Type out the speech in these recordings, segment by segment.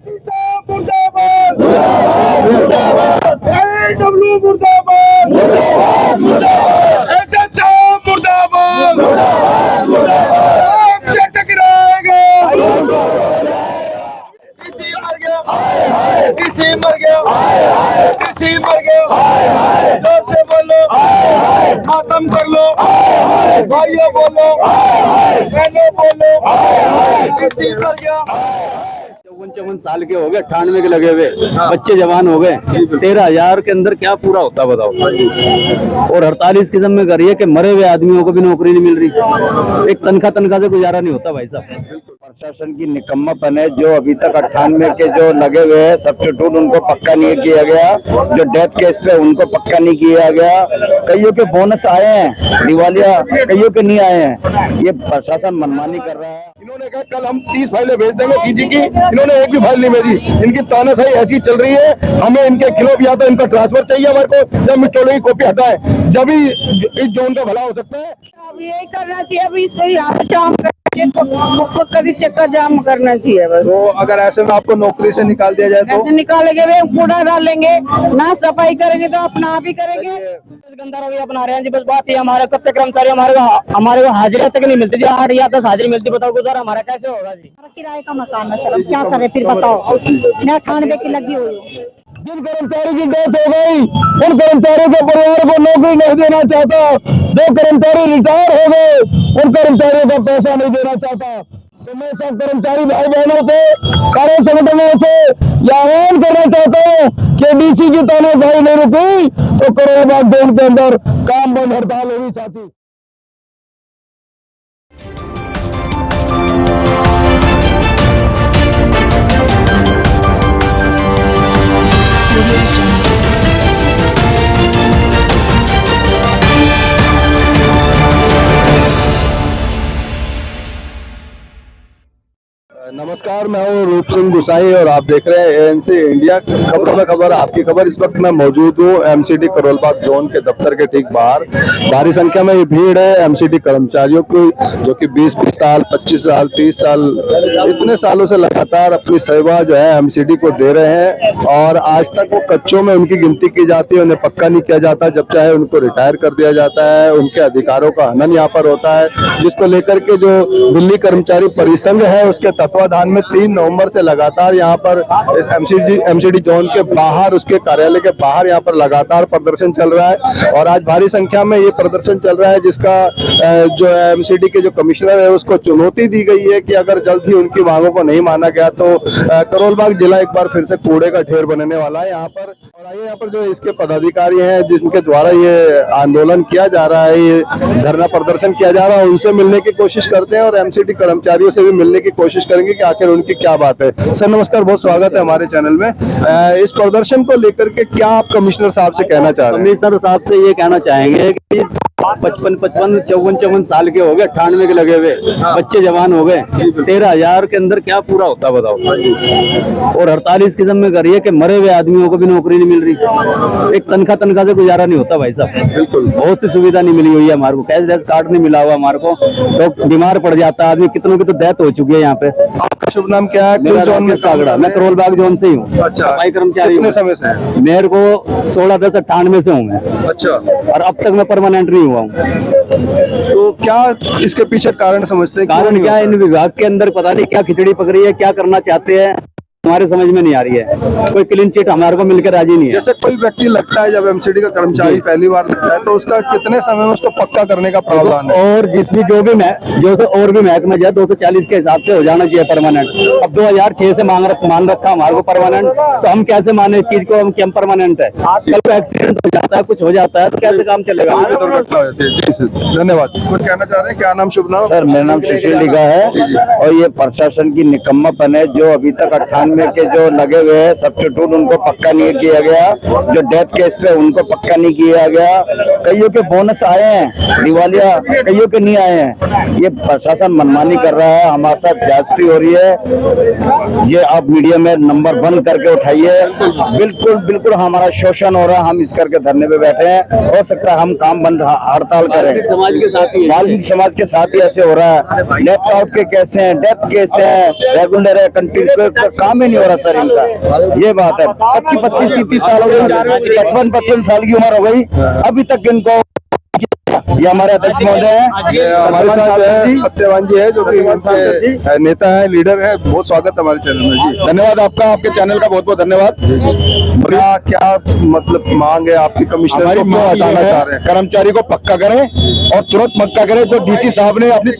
मुर्दाबाद मुर्दाबाद AW मुर्दाबाद मुर्दाबाद मुर्दाबाद HSM मुर्दाबाद मुर्दाबाद मुर्दाबाद आपसे टकराएगा किसी मर गया हाय हाय किसी मर गया हाय हाय किसी मर गया हाय हाय जोर से बोलो हाय हाय खत्म कर लो हाय हाय भाइयों बोलो हाय हाय बहनों बोलो हाय हाय किसी मर गया 54 साल के हो गए, 98 के लगे हुए बच्चे जवान हो गए। 13,000 के अंदर क्या पूरा होता बताओ। और हड़ताल इस किस्म में करिए कि मरे हुए आदमियों को भी नौकरी नहीं मिल रही, एक तनख्वाह से गुजारा नहीं होता भाई साहब। प्रशासन की निकम्मापन है। जो अभी तक 98 के जो लगे हुए हैं सब्स्टिट्यूट उनको पक्का नहीं किया गया, जो डेथ केस पे उनको पक्का नहीं किया गया। कईयों के बोनस आए हैं दिवालिया, कईयों के नहीं आए हैं। ये प्रशासन मनमानी कर रहा है। इन्होंने कहा कल हम 30 फाइलें भेज देंगे सीजी की, इन्होंने एक भी फाइल नहीं भेजी। इनकी तानाशाही ऐसी चल रही है, हमें इनके खिलाफ या तो इनका ट्रांसफर चाहिए हमारे को, या मिस्टर की कॉपी हटाए, जब ही इस जोन का भला हो सकता है। अब यही करना चाहिए, अभी इसको यहाँ जाम को कभी चक्कर जाम करना चाहिए बस। तो अगर ऐसे में आपको नौकरी से निकाल दिया जाए तो ऐसे निकालेंगे वे कूड़ा डालेंगे, ना सफाई करेंगे तो अपना आप ही करेंगे। गंदा रवैया अपना रहे हैं जी, बस बात ये हमारे कच्चे कर्मचारी हमारे को हाजिरी तक नहीं मिलती जी, 8 या 10 हाजिरी मिलती, बताओ गुजारा हमारा कैसे होगा जी। किराए का मकान है सर, अब क्या करें फिर बताओ। मैं 98 की लगी हुई हूँ। जिन कर्मचारी की डेथ हो गई उन कर्मचारियों के परिवार को नौकरी नहीं देना चाहता, जो कर्मचारी रिटायर हो गए उन कर्मचारियों का पैसा नहीं देना चाहता। तो मैं सब कर्मचारी भाई बहनों से, सारे संगठनों से यह आह्वान करना चाहता हूँ कि डीसी की तानाशाही नहीं रुकी तो करोल बाग जोन के अंदर काम बंद हड़ताल होगी साथी। नमस्कार, मैं हूँ रूप सिंह गुसाई और आप देख रहे हैं एएनसी इंडिया। खबरों में खबर, आपकी खबर। इस वक्त मैं मौजूद हूँ एमसीडी करोल बाग जोन के दफ्तर के ठीक बाहर। भारी संख्या में ये भीड़ है एमसीडी कर्मचारियों की, जो कि 20-20 साल, 25 साल, 30 साल, इतने सालों से लगातार अपनी सेवा जो है एमसीडी को दे रहे हैं। और आज तक वो कच्चों में उनकी गिनती की जाती है, उन्हें पक्का नहीं किया जाता। जब चाहे उनको रिटायर कर दिया जाता है, उनके अधिकारों का हनन यहाँ पर होता है, जिसको लेकर के जो दिल्ली कर्मचारी परिसंघ है उसके तत्वाधान में 3 नवंबर से लगातार यहाँ पर एमसीडी जोन के बाहर, उसके कार्यालय के बाहर यहाँ पर लगातार प्रदर्शन चल रहा है। और आज भारी संख्या में ये प्रदर्शन चल रहा है, जिसका जो एमसीडी के जो कमिश्नर है उसको चुनौती दी गई है कि अगर जल्द ही उनकी मांगों को नहीं माना गया तो करोल बाग जिला एक बार फिर से कूड़े का ढेर बनने वाला है यहाँ पर। और आइए यहाँ पर जो इसके पदाधिकारी हैं जिनके द्वारा ये आंदोलन किया जा रहा है, ये धरना प्रदर्शन किया जा रहा है, उनसे मिलने की कोशिश करते हैं और एमसीडी कर्मचारियों से भी मिलने की कोशिश करेंगे कि आखिर उनकी क्या बात है। सर नमस्कार, बहुत स्वागत है हमारे चैनल में। इस प्रदर्शन को लेकर के क्या आप कमिश्नर साहब से कहना चाह रहे हैं? कमिश्नर साहब से ये कहना चाहेंगे कि 55, 54 साल के हो गए, 98 के लगे हुए बच्चे जवान हो गए। 13,000 के अंदर क्या पूरा होता बताओ। और हड़ताल इस किस्म में करिए कि मरे हुए आदमियों को भी नौकरी नहीं मिल रही, एक तनख्वाह से गुजारा नहीं होता भाई साहब। बिल्कुल, बहुत सी सुविधा नहीं मिली हुई है हमारे को, कैशलेस कार्ड नहीं मिला हुआ हमारे को, तो बीमार पड़ जाता है आदमी। कितनों की तो डेथ हो चुकी है यहाँ पे। आपका शुभ नाम क्या है? मेरा जोन में कागड़ा, मैं करोल बाग जोन से ही हूँ। अच्छा, सफाई कर्मचारी। कितने समय से? मेरे को 16/10/98 से हूँ मैं। अच्छा, और अब तक मैं परमानेंट नहीं हुआ हूँ। तो क्या इसके पीछे कारण समझते हैं? कारण क्या है, इन विभाग के अंदर पता नहीं क्या खिचड़ी पक रही है, क्या करना चाहते हैं हमारे समझ में नहीं आ रही है। कोई क्लीन चिट हमारे को मिलकर राजी नहीं है। जैसे कोई व्यक्ति लगता है, जब एमसीडी का कर्मचारी पहली बार लगता है तो उसका कितने समय में उसको पक्का करने का प्रावधान है? और जिसमें जो भी और भी महकमा जो 240 के हिसाब से हो जाना चाहिए परमानेंट। अब 2006 से मान रखा हमारे को परमानेंट, तो हम कैसे माने इस चीज को, हम क्या परमानेंट है? कल को एक्सीडेंट हो जाता है, कुछ हो जाता है तो कैसे काम चलेगा? धन्यवाद। कुछ कहना चाह रहे हैं? क्या नाम, शुभ नाम? सर मेरा नाम सुशील लिखा है और ये प्रशासन की निकम्मापन है। जो अभी तक 98 के जो लगे हुए हैं सब्स्टिट्यूट उनको पक्का नहीं किया गया, जो डेथ केस पे उनको पक्का नहीं किया गया। कईयों के बोनस आए हैं दिवालिया, कईयों के नहीं आए हैं। ये प्रशासन मनमानी कर रहा है, हमारे साथ ज्यादती हो रही है। ये आप मीडिया में नंबर 1 करके उठाइए। बिल्कुल बिल्कुल हमारा शोषण हो रहा है, हम इस करके धरने पे बैठे हैं। हो सकता है हम काम बंद हड़ताल करें। वाल्मीकि समाज के साथ ही ऐसे हो रहा है। लैपटॉप के केस हैं, डेथ केस है, रेगुलर है, कंटिन्यू काम काम ही नहीं हो रहा सर इनका, ये बात है। 25-25, 30 साल हो गए, 55-55 साल की उम्र हो गई, अभी तक इनको। ये हमारे अध्यक्ष महोदय हैं, हमारे साथ है सत्यवान जी है, जो कि इनके नेता है, लीडर है। बहुत स्वागत हमारे चैनल में जी। धन्यवाद आपका, आपके चैनल का बहुत बहुत धन्यवाद। क्या मतलब मांग है आपकी? कमिश्नर हमारी को क्यों मांग हटाना ये चाह है, रहे हैं? कर्मचारी को पक्का करें और तुरंत पक्का करें। जो डीसी साहब ने अपनी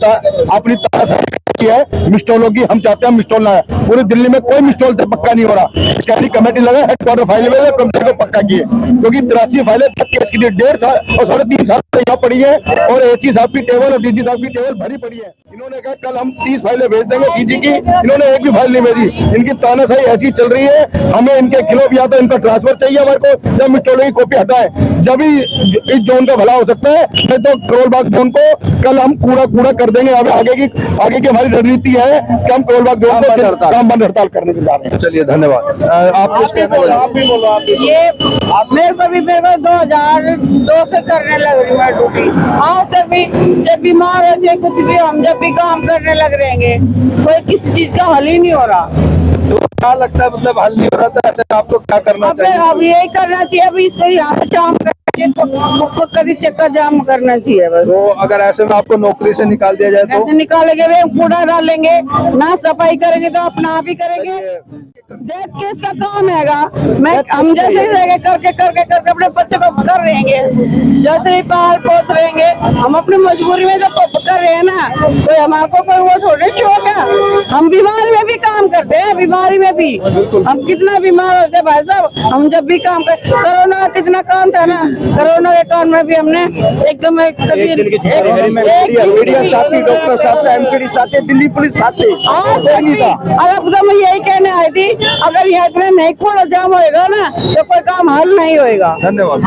तानाशाही की है मिस्टोलों की, हम चाहते हैं मिस्टोल ना है। पूरी दिल्ली में कोई मिस्टोल से पक्का नहीं हो रहा। इसका कमेटी लगा, हेडक्वार्टर फाइल में कर्मचारी को पक्का किए, क्योंकि 83 फाइलें केस के लिए 1.5 साल और 3.5 साल यहाँ पड़ी है, और एसी साहब की टेबल और डीजी साहब की टेबल भरी पड़ी है। इन्होंने कहा कल हम 30 फाइलें भेज देंगे सीजी की, इन्होंने एक भी फाइल नहीं भेजी। इनकी तानाशाही ऐसी चल रही है। हमें इनके खिलाफ या तो इनका ट्रांसफर चाहिए हमारे को, या मिस्टोलों की कॉपी हटाए, जब ही इस जोन का भला हो सकता है। नहीं तो करोल बाग जोन को कल हम कूड़ा कर देंगे। अब आगे की हमारी रणनीति है कि हम करोल बाग जोन को काम बंद हड़ताल करने के जा रहे हैं। चलिए धन्यवाद। आप कुछ कहना चाहेंगे? ये मेरे को 2002 से करने लग रही मैं ड्यूटी। आज तक भी जब बीमार हो जाए कुछ भी, हम जब भी काम करने लग रहेंगे, कोई किसी चीज का हल ही नहीं हो रहा। तो क्या लगता है, मतलब हल नहीं हो रहा था, ऐसे आपको क्या करना चाहिए? अब यही करना चाहिए, अभी इसको यहाँ से जाम करना चाहिए, तो कभी चक्कर जाम करना चाहिए बस। तो अगर ऐसे में आपको नौकरी से निकाल दिया जाए तो? ऐसे निकालेंगे वे, कूड़ा डालेंगे, ना सफाई करेंगे तो अपना आप ही करेंगे। डेथ केस का काम हैगा। हम जैसे करके अपने बच्चों को कर रहेंगे, जैसे ही पाल पोस रहेंगे। हम अपनी मजबूरी में तो कर रहे हैं ना, कोई हमारे को कोई वो थोड़े शौक है। हम बीमारी में भी काम करते हैं, बीमारी में भी हम कितना बीमार होते हैं भाई साहब। हम जब भी काम कर, कोरोना कितना काम था ना, कोरोना के काम में भी हमने एकदम डॉक्टर साहब, एमसीडी साथी, दिल्ली पुलिस साथी, अब तो मैं यही कहने आई थी, अगर यहाँ इतना नहीं कूड़ा जाम होएगा ना तो कोई काम हल नहीं होएगा। धन्यवाद।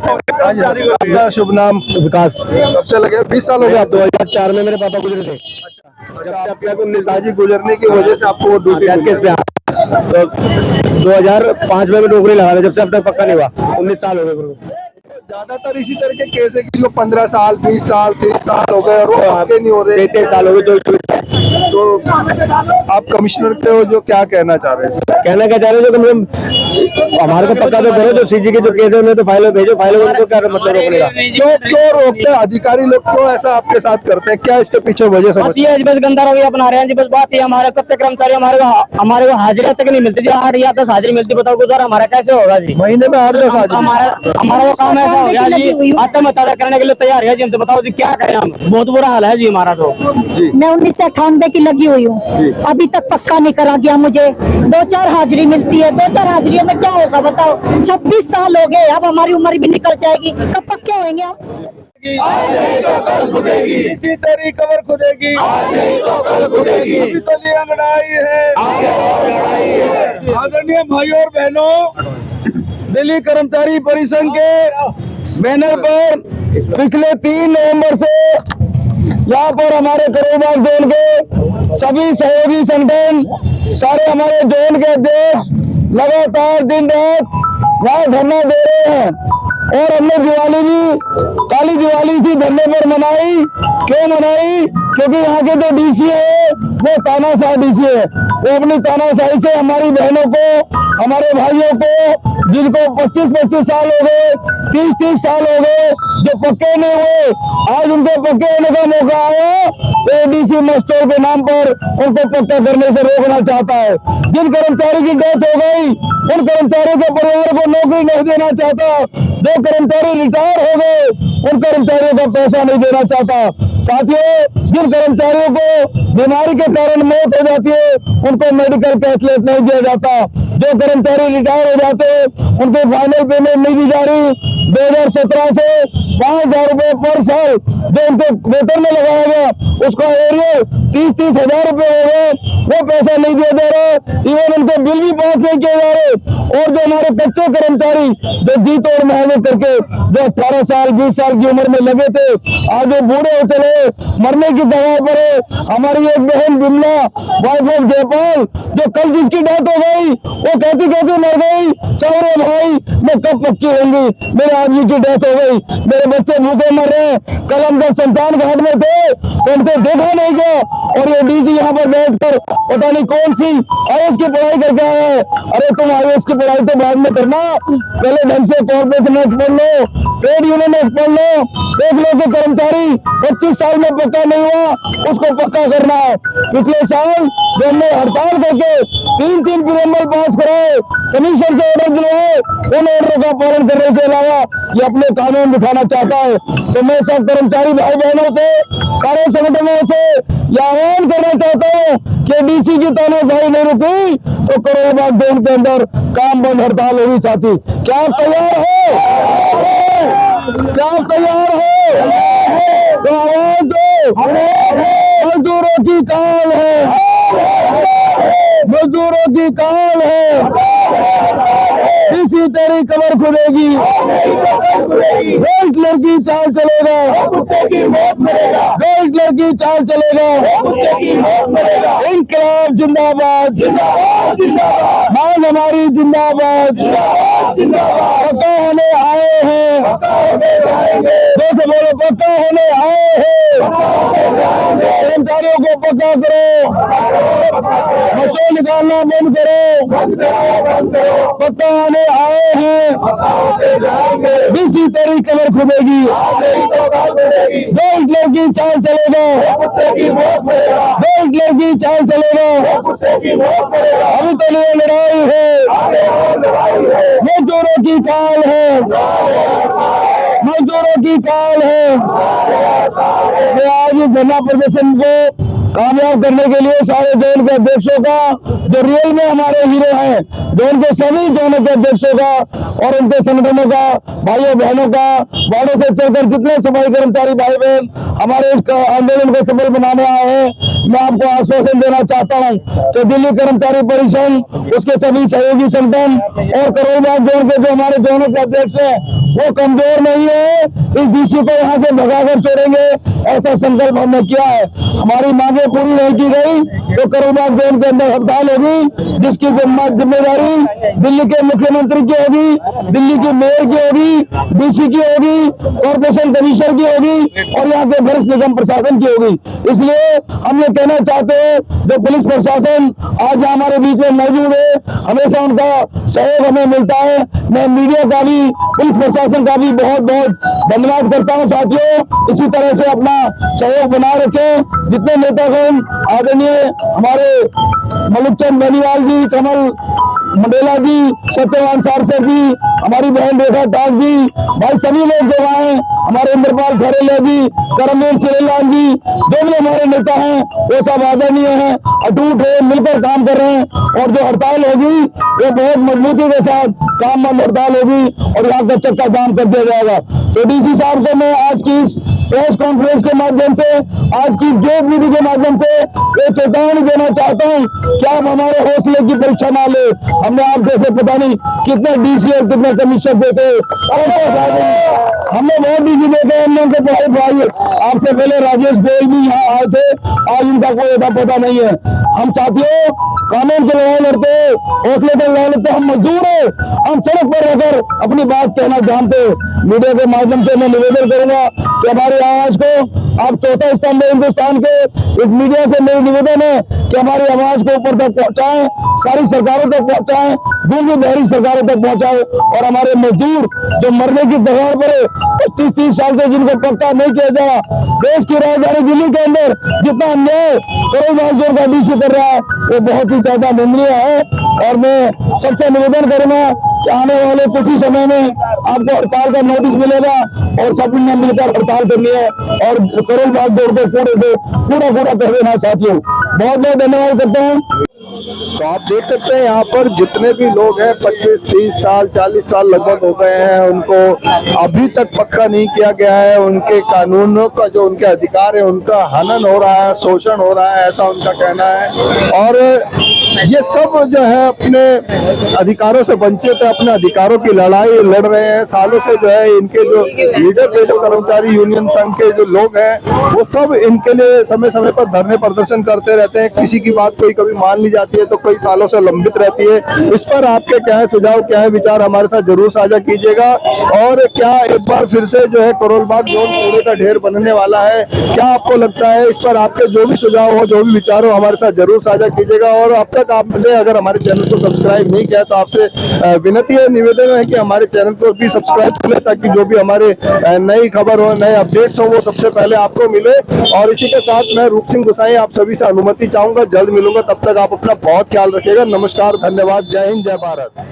आपका शुभ नाम? विकास। कब से लगे? 20 साल हो गए? 2004 में मेरे पापा गुजरे थे। जब से अपने को नेताजी गुजरने की वजह से आपको वो ड्यूटी केस पे तो 2005 में नौकरी लगा था, जब से अब तक पक्का नहीं हुआ। 19 साल हो गए मेरे को। ज्यादातर इसी तरह के केस है, किसी को 15 साल, 20 साल, 30 साल हो गए और वो पक्के नहीं हो रहे। 23 साल हो गए। तो आप कमिश्नर के हो, जो क्या कहना चाह रहे हैं? कहना क्या चाह रहे हो, जो कम से कम हमारे को पक्का तो करो। जो सीजी के जो केस है उन्हें तो फाइल भेजो, फाइल उनको क्या मतलब रोकने का? क्यों रोकते हैं अधिकारी लोग? क्यों ऐसा आपके साथ करते हैं? क्या इसके पीछे वजह समझते हैं? बस गंदा रवैया अपना रहे हैं जी। बस बात ये, हमारे कच्चे कर्मचारी हमारे को हाजिरा तक नहीं मिलती जी। 8 या 10 हाजिरी मिलती, बताओ गुजारा हमारा कैसे होगा जी? महीने में 8-10 हाजिरी? हमारा तो काम ऐसा हो गया जी, आत्महत्या करने के लिए तैयार है जी। हम तो बताओ जी क्या करें हम, बहुत बुरा हाल है जी हमारा तो। मैं 1998 की लगी हुई हूँ, अभी तक पक्का नहीं करा गया मुझे। 2-4 हाजिरी मिलती है, 2-4 हाजिरियों में क्या होगा बताओ? 26 साल हो गए, अब हमारी उम्र भी निकल जाएगी, कब पक्के होंगे हम? इसी तरह कबर खुदेगी, अभी तो ये लड़ाई है। आदरणीय भाइयों और बहनों, दिल्ली कर्मचारी परिसंघ के बैनर पर पिछले 3 नवंबर से यहाँ पर हमारे करोल बाग जोन के सभी सहयोगी संगठन, सारे हमारे जोन के अध्यक्ष लगातार दिन रात यहाँ धरना दे रहे हैं। और हमने दिवाली भी, काली दिवाली इसी धरने पर मनाई। क्यों मनाई? क्योंकि यहाँ के जो डीसी है वो तानाशाह डीसी है। वो अपनी तानाशाही से हमारी बहनों को, हमारे भाइयों को, जिनको 25-25 साल हो गए, 30-30 साल हो गए, जो पक्के नहीं हुए, आज उनको पक्के होने का मौका आया तो एडीसी मस्टोर के नाम पर उनको पक्का करने से रोकना चाहता है। जिन कर्मचारी की डेथ हो गई, उन कर्मचारियों के परिवार को नौकरी नहीं देना चाहता। जो कर्मचारी रिटायर हो गए, उन कर्मचारियों का पैसा नहीं देना चाहता। साथियों, जिन कर्मचारियों को बीमारी के कारण मौत हो जाती है, उनको मेडिकल कैशलेस नहीं दिया जाता। जो कर्मचारी रिटायर हो जाते हैं, उनको फाइनल पेमेंट नहीं दी जा रही। 2017 से 5,000 रुपए पर साल जो उनको वेतन में लगाया गया, उसका एरियर 30-30 हजार रुपए हो गए, वो पैसा नहीं दिया जा रहा। इवन उनको बिल भी पास नहीं किए जा रहे। और जो हमारे कच्चे कर्मचारी जो जी तोड़ मेहनत करके जो 18 साल 20 साल की उम्र में लगे थे, आज वो बूढ़े हो चले, मरने की दवा पर है। हमारी एक बहन बिमला वाइफ ऑफ जयपाल जो कल जिसकी डेथ हो गई, वो कहती कहती मर गई, चौरे भाई मैं कब पक्की होंगी, मेरे आदमी की डेथ हो गई, मेरे बच्चे भूखे मर रहे हैं। कल हम जब संतान घाट में थे तो उनसे देखा नहीं गया, और ये डीसी यहाँ पर बैठकर पता नहीं कौन सी आईएएस की पढ़ाई करके आया है। अरे तुम आईएएस की पढ़ाई तो बाद में करना, पहले ढंग से कॉर्पोरेशन एक्ट पढ़ लो, ट्रेड यूनियन एक्ट पढ़ लो, देख लो कि कर्मचारी 25 साल में पक्का नहीं हुआ उसको पक्का करना है। पिछले साल जो हमने हड़ताल करके 3-3 प्रीएम्बल पास कराए, कमीशन से ऑर्डर दिलवाए, उन ऑर्डर का पालन करने से अलावा ये अपने कानून दिखाना चाहता है। तो मैं सब कर्मचारी भाई बहनों से, सारे संगठनों से यह आह्वान करना चाहता हूँ कि डीसी की तानाशाही नहीं रुकी तो करोल बाग जोन के अंदर काम बंद हड़ताल होगी। साथी क्या आप तैयार हो? क्या आप तैयार हो? तो आवाज दो, मजदूरों की काल है, मजदूरों की काल है, इसी तेरी कमर खुलेगी, रेड लड़की चाल चलेगा, रेड लड़की चाल चलेगा, इंकलाब जिंदाबाद, मांग हमारी जिंदाबाद, पक्का होने आए हैं, जैसे बोलो पक्का होने आए हैं, कर्मचारियों को पक्का करो, मशों निकालना बंद करो, पक्का होने आए हैं, इसी तेरी कमर खुलेगी, रेड लड़की चाल चलेगा, रेड लड़की चाल चलेगा, अभी तो लिए लड़ाई है, मजदूरों की काल है, मजदूरों की काल है। मैं आज धरना प्रदर्शन को कामयाब करने के लिए सारे जोन के अध्यक्षों का, जो रियल में हमारे हीरो हैं, जोन के सभी जोनों के अध्यक्षों का और उनके संगठनों का, भाइयों बहनों का, वार्डों से चलकर जितने सफाई कर्मचारी भाई बहन हमारे इस आंदोलन को सफल बनाने आए हैं, मैं आपको आश्वासन देना चाहता हूं कि दिल्ली कर्मचारी परिषद, उसके सभी सहयोगी संगठन और करोल बाग जोन के जो हमारे जोनों के अध्यक्ष हैं वो कमजोर नहीं है। इस डीसी को यहाँ से भगाकर छोड़ेंगे, ऐसा संकल्प हमने किया है। हमारी मांगे पूरी नहीं की गई तो करोल बाग जोन के अंदर हड़ताल होगी, जिसकी जिम्मेदारी दिल्ली के मुख्यमंत्री की होगी, दिल्ली की मेयर की होगी, डीसी की होगी, कॉर्पोरेशन कमिश्नर की होगी और यहाँ के वरिष्ठ निगम प्रशासन की होगी। इसलिए हम ये कहना चाहते हैं, जो पुलिस प्रशासन आज हमारे बीच में मौजूद है, हमेशा उनका सहयोग हमें मिलता है। मैं मीडिया का भी, पुलिस प्रशासन का भी बहुत बहुत धन्यवाद करता हूँ। साथियों, इसी तरह से अपना सहयोग बनाए रखें। जितने नेतागण आदरणीय हमारे मलिकचंद बेनीवाल जी, कमल मंडेला जी, सत्यवान सारसर जी, हमारी बहन रेखा टाक जी, भाई सभी लोग जो आए, हमारे इंद्रपाल खरेला जी, करमवीर सिरेलाल जी, जो भी हमारे नेता हैं वो सब आदरणीय हैं, अटूट है, मिलकर काम कर रहे हैं। और जो हड़ताल होगी वो बहुत मजबूती के साथ काम बंद हड़ताल होगी और यहाँ का चक्का जाम कर दिया जाएगा। तो डीसी साहब को मैं आज की इस प्रेस कॉन्फ्रेंस के माध्यम से, आज की इस गेट मीटिंग के माध्यम से ये चेतावनी देना चाहता हूँ कि आप हमारे हौसले की परीक्षा ना ले। हमने आप जैसे पता नहीं कितने डीसी और कितने कमिश्नर देते, हमने बहुत डीसी देते हैं, हमने उनके पढ़ाई आपसे पहले राजेश गोयल भी यहाँ आए थे, आज इनका कोई अता पता नहीं है। हम साथियों कानून की लड़ाई लड़ते, हौसले से लड़ाई लड़ते, हम मजदूर हैं, हम सड़क पर रहकर अपनी बात कहना जानते। मीडिया के माध्यम से मैं निवेदन करूंगा कि हमारी आवाज को आप चौथा स्तंभ हिंदुस्तान के, इस मीडिया से मेरी निवेदन है कि हमारी आवाज को ऊपर तक पहुंचाएं, सारी सरकारों तक पहुंचाएं, दूसरी बहरी सरकारों तक पहुंचाएं और हमारे मजदूर जो मरने की कगार पर 25-30 साल से जिनको पक्का नहीं किया जा, देश की राजधानी दिल्ली के अंदर जितना अन्याय करोल बाग जोन का डीसी कर रहा है वो बहुत ही ज्यादा निंदनीय है। और मैं सबसे निवेदन करूंगा कि आने वाले कुछ ही समय में आपको हड़ताल का नोटिस मिलेगा और सब ने मिलकर हड़ताल करनी है और करोल बाग जोन को पूरे से पूरा कर देना। साथियों बहुत बहुत धन्यवाद करता हूँ। तो आप देख सकते हैं यहाँ पर जितने भी लोग हैं 25, 30 साल, 40 साल लगभग हो गए हैं, उनको अभी तक पक्का नहीं किया गया है। उनके कानूनों का जो उनके अधिकार है उनका हनन हो रहा है, शोषण हो रहा है, ऐसा उनका कहना है। और ये सब जो है अपने अधिकारों से वंचित है, अपने अधिकारों की लड़ाई लड़ रहे हैं सालों से। जो है इनके जो लीडर्स है, जो कर्मचारी यूनियन संघ के जो लोग हैं, वो सब इनके लिए समय समय पर धरने प्रदर्शन करते रहते हैं। किसी की बात कोई कभी मान ली जाती है तो कई सालों से लंबित रहती है। इस पर आपके क्या है सुझाव, क्या है विचार, हमारे साथ जरूर साझा कीजिएगा। और क्या एक बार फिर से जो है करोल बाग जोन कूड़े का ढेर बनने वाला है, क्या आपको लगता है? इस पर आपके जो भी सुझाव हो, जो भी विचार हो, हमारे साथ जरूर साझा कीजिएगा। और अब तक आपने अगर हमारे चैनल को सब्सक्राइब नहीं किया तो आपसे विनती है, निवेदन है कि हमारे चैनल को भी सब्सक्राइब कर ले, ताकि जो भी हमारे नई खबर हो, नए अपडेट्स हो, वो सबसे पहले आपको मिले। और इसी के साथ मैं रूप सिंह गुसाई आप सभी से अनुमति चाहूंगा, जल्द मिलूंगा, तब तक आप अपना बहुत ख्याल रखिएगा। नमस्कार, धन्यवाद, जय हिंद, जय भारत।